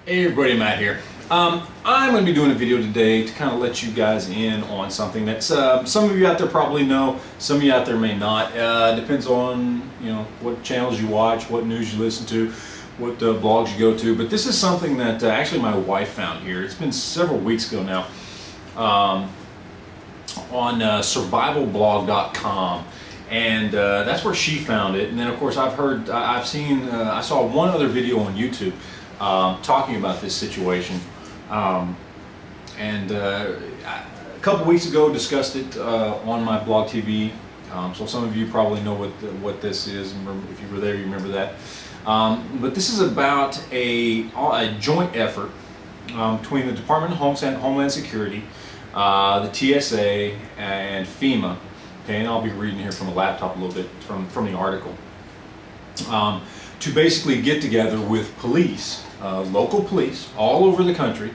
Hey everybody, Matt here. I'm going to be doing a video today to kind of let you guys in on something that some of you out there probably know, some of you out there may not. Depends on what channels you watch, what news you listen to, what blogs you go to. But this is something that actually my wife found here. It's been several weeks ago now on survivalblog.com. And that's where she found it. And then of course I saw one other video on YouTube talking about this situation, a couple weeks ago discussed it on my blog TV. So some of you probably know what this is. If you were there, you remember that. But this is about a joint effort between the Department of Homeland Security, the TSA, and FEMA. Okay, and I'll be reading here from a laptop a little bit from the article. To basically get together with police, local police all over the country.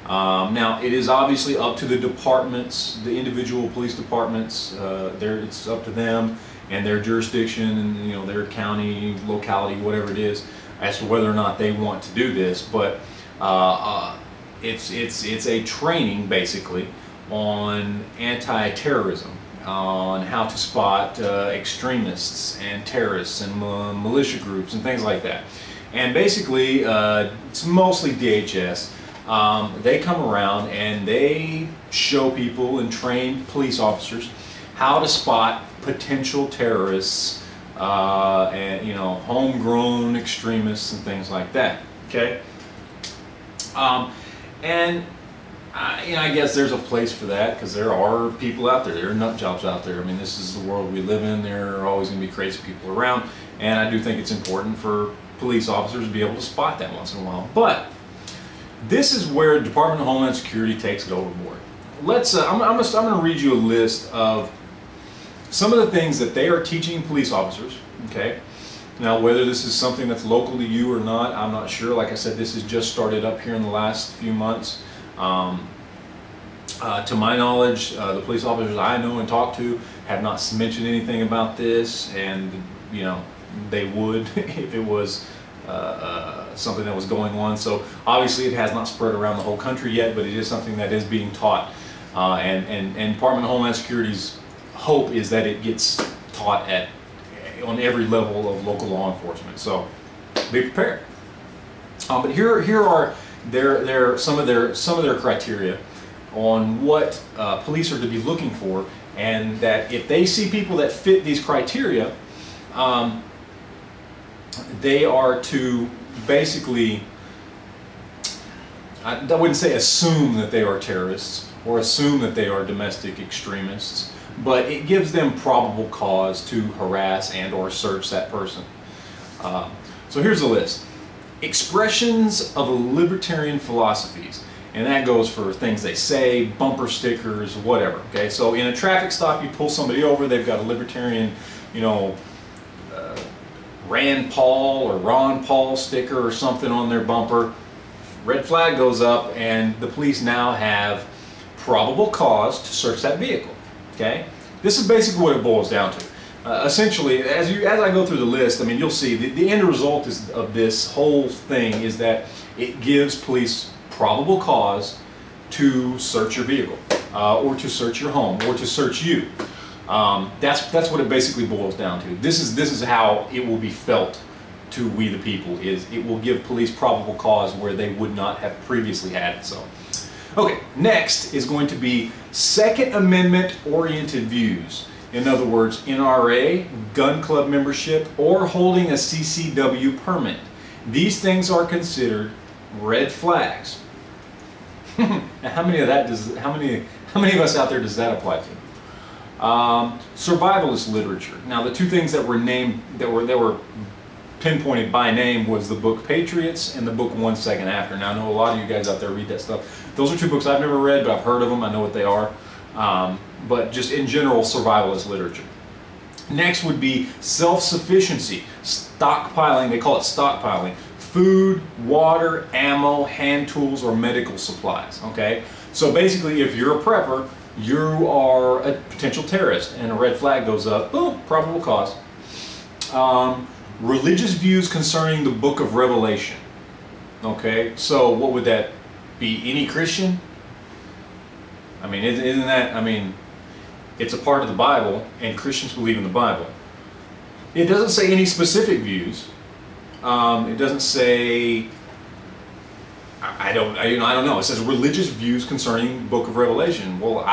Now it is obviously up to the departments, the individual police departments. It's up to them and their jurisdiction and their county, locality, whatever it is, as to whether or not they want to do this. But it's a training basically on anti-terrorism, on how to spot extremists and terrorists and militia groups and things like that. And basically it's mostly DHS. They come around and they show people and train police officers how to spot potential terrorists and homegrown extremists and things like that. Okay, I guess there's a place for that, because there are people out there, there are nut jobs out there. I mean, this is the world we live in. There are always going to be crazy people around, and I do think it's important for police officers to be able to spot that once in a while. But this is where the Department of Homeland Security takes it overboard. I'm going to read you a list of some of the things that they are teaching police officers. Okay, now whether this is something that's local to you or not, I'm not sure. Like I said, this has just started up here in the last few months. To my knowledge, the police officers I know and talk to have not mentioned anything about this, and they would if it was something that was going on. So obviously it has not spread around the whole country yet, but it is something that is being taught, and Department of Homeland Security's hope is that it gets taught on every level of local law enforcement. So be prepared. But here are some of their criteria on what police are to be looking for, and that if they see people that fit these criteria, they are to basically, I wouldn't say assume that they are terrorists or assume that they are domestic extremists, but it gives them probable cause to harass and or search that person. So here's the list. Expressions of libertarian philosophies, and that goes for things they say, bumper stickers, whatever. Okay, so in a traffic stop, you pull somebody over, they've got a libertarian, Rand Paul or Ron Paul sticker or something on their bumper. Red flag goes up, and the police now have probable cause to search that vehicle. Okay, this is basically what it boils down to. Essentially, as I go through the list, I mean, you'll see the end result of this whole thing is that it gives police probable cause to search your vehicle, or to search your home, or to search you. That's what it basically boils down to. This is how it will be felt to we the people. It will give police probable cause where they would not have previously had it. So, okay, next is going to be Second Amendment oriented views. In other words, NRA, gun club membership, or holding a CCW permit. These things are considered red flags. Now, how many of us out there does that apply to? Survivalist literature. Now, the two things that were named, that were pinpointed by name, was the book Patriots and the book 1 Second After. Now, I know a lot of you guys out there read that stuff. Those are two books I've never read, but I've heard of them. I know what they are. But just in general, survivalist literature. Next would be self-sufficiency, stockpiling. They call it stockpiling. Food, water, ammo, hand tools, or medical supplies. Okay, so basically, if you're a prepper, you are a potential terrorist, and a red flag goes up. Boom, probable cause. Religious views concerning the Book of Revelation. Okay, so what would that be? Any Christian? I mean, isn't that, I mean, it's a part of the Bible, and Christians believe in the Bible. It doesn't say any specific views. It doesn't say, I don't know. It says religious views concerning the book of Revelation. Well,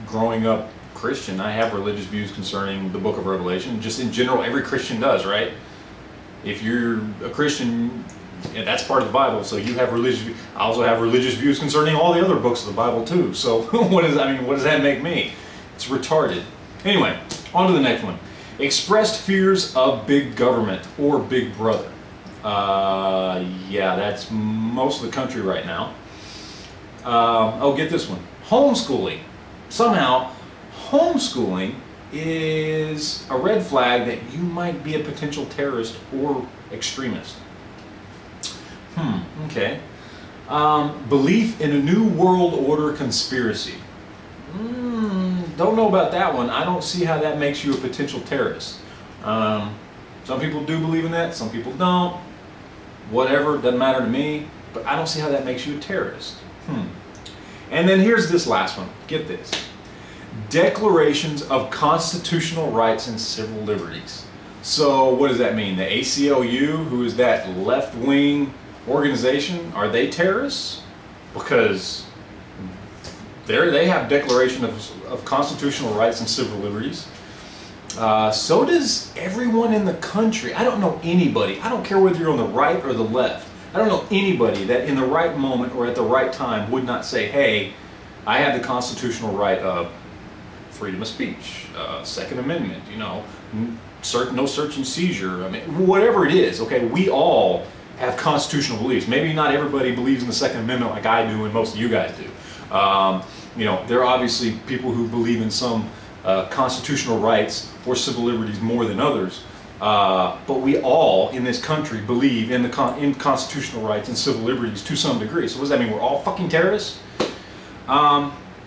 growing up Christian, I have religious views concerning the book of Revelation. Just in general, every Christian does, right? If you're a Christian, yeah, that's part of the Bible, so you have religious views. I also have religious views concerning all the other books of the Bible too. So what does that make me? It's retarded. Anyway, on to the next one. Expressed fears of big government or big brother. Yeah, that's most of the country right now. Oh, get this one. Homeschooling. Somehow, homeschooling is a red flag that you might be a potential terrorist or extremist. Okay. Belief in a new world order conspiracy. Don't know about that one. I don't see how that makes you a potential terrorist. Some people do believe in that, some people don't. Whatever, doesn't matter to me, but I don't see how that makes you a terrorist. And then here's this last one. Get this. Declarations of constitutional rights and civil liberties. So what does that mean? The ACLU, who is that left-wing organization, are they terrorists? Because they have declaration of constitutional rights and civil liberties. So does everyone in the country. I don't know anybody, I don't care whether you're on the right or the left, I don't know anybody that in the right moment or at the right time would not say, hey, I have the constitutional right of freedom of speech, Second Amendment, no search and seizure, I mean, whatever it is, okay, we all have constitutional beliefs. Maybe not everybody believes in the Second Amendment like I do and most of you guys do. There are obviously people who believe in some constitutional rights or civil liberties more than others, but we all in this country believe in in constitutional rights and civil liberties to some degree. So what does that mean? We're all fucking terrorists?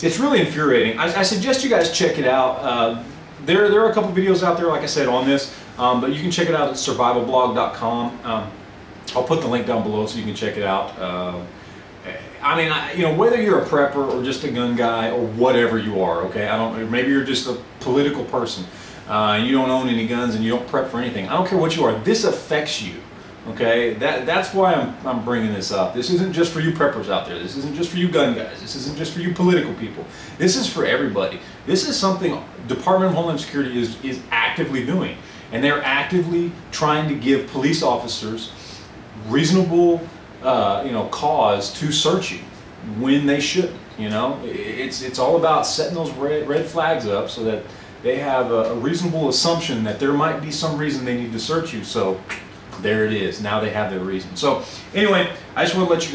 It's really infuriating. I suggest you guys check it out. There are a couple videos out there, like I said, on this, but you can check it out at survivalblog.com. I'll put the link down below so you can check it out. I mean, whether you're a prepper or just a gun guy or whatever you are, okay? Maybe you're just a political person. You don't own any guns and you don't prep for anything. I don't care what you are. This affects you, okay? That's why I'm bringing this up. This isn't just for you preppers out there. This isn't just for you gun guys. This isn't just for you political people. This is for everybody. This is something Department of Homeland Security is actively doing, and they're actively trying to give police officers reasonable cause to search you when they shouldn't. It's all about setting those red flags up so that they have a reasonable assumption that there might be some reason they need to search you. So there it is. Now they have their reason. So anyway, I just want to let you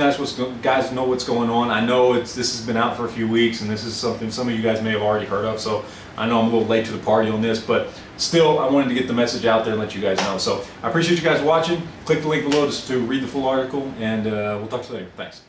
guys know what's going on. I know this has been out for a few weeks, and this is something some of you guys may have already heard of. So I know I'm a little late to the party on this, but still, I wanted to get the message out there and let you guys know. So I appreciate you guys watching. Click the link below just to read the full article, and we'll talk to you later. Thanks.